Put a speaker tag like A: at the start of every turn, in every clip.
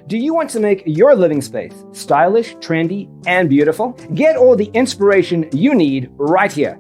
A: Do you want to make your living space stylish, trendy, and beautiful? Get all the inspiration you need right here.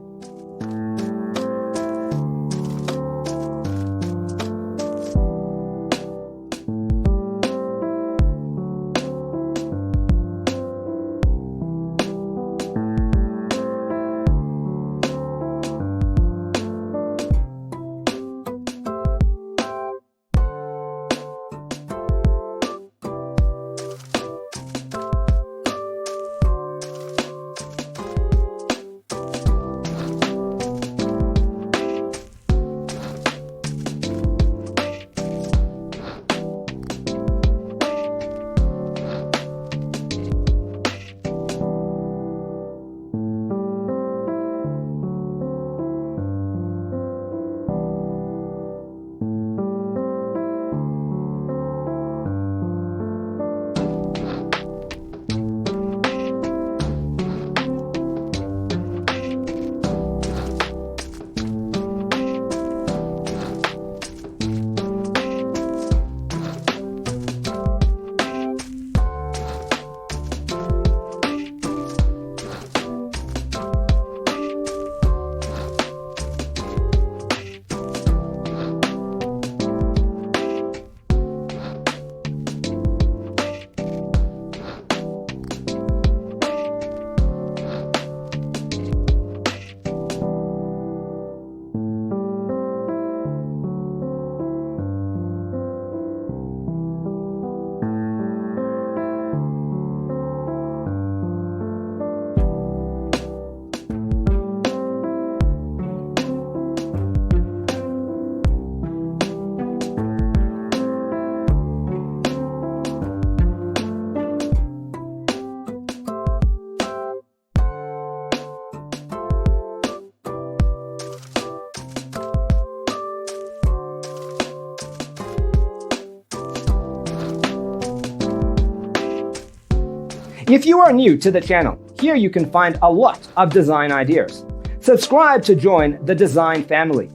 A: If you are new to the channel, here you can find a lot of design ideas. Subscribe to join the design family.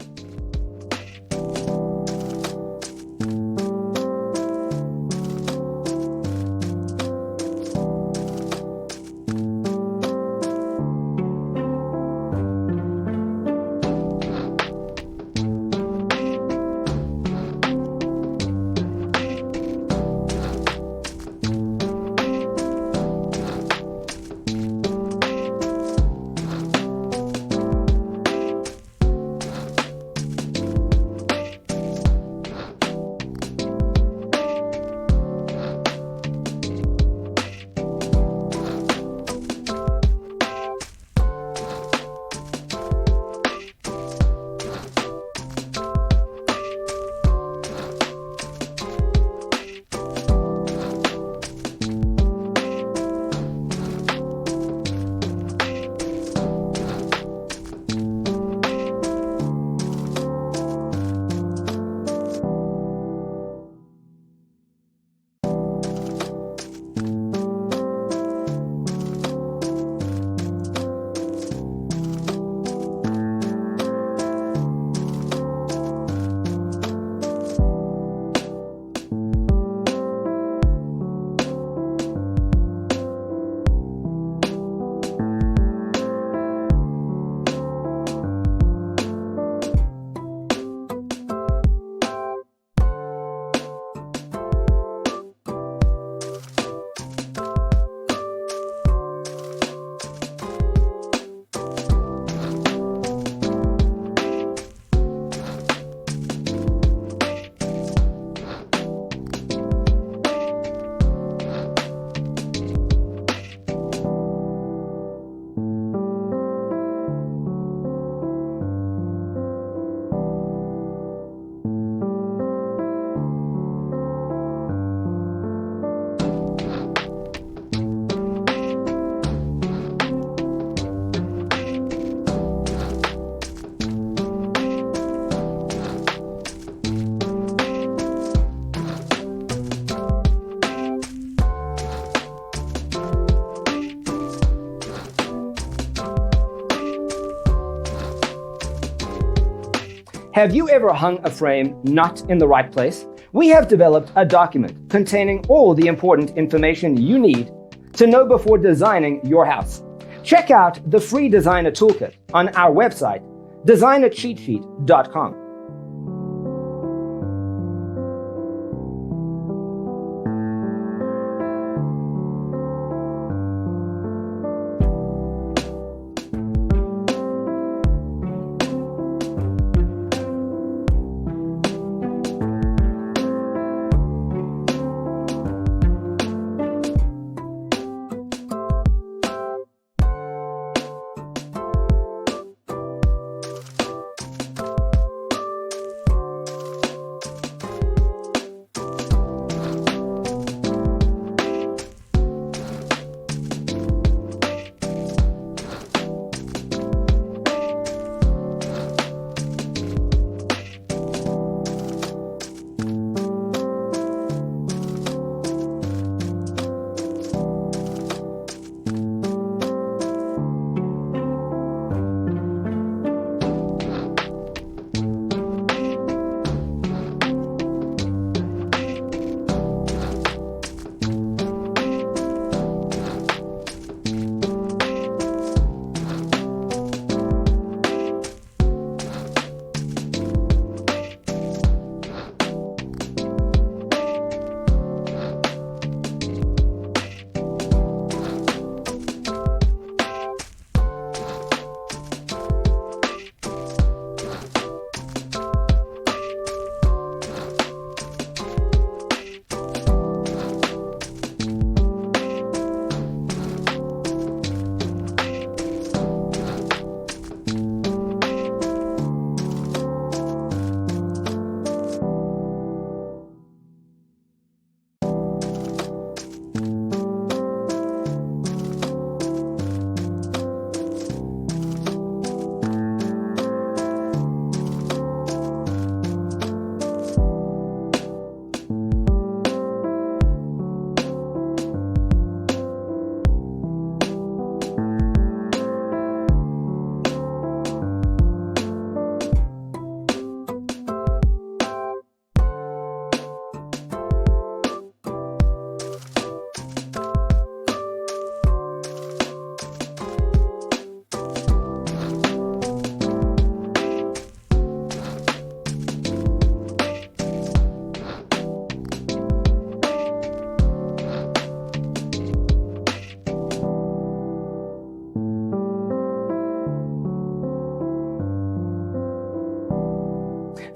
A: Have you ever hung a frame not in the right place? We have developed a document containing all the important information you need to know before designing your house. Check out the free designer toolkit on our website, designercheatsheet.com.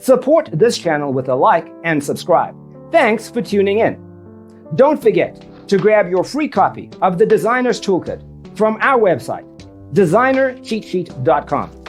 A: Support this channel with a like and subscribe. Thanks for tuning in. Don't forget to grab your free copy of the Designer's Toolkit from our website, designercheatsheet.com.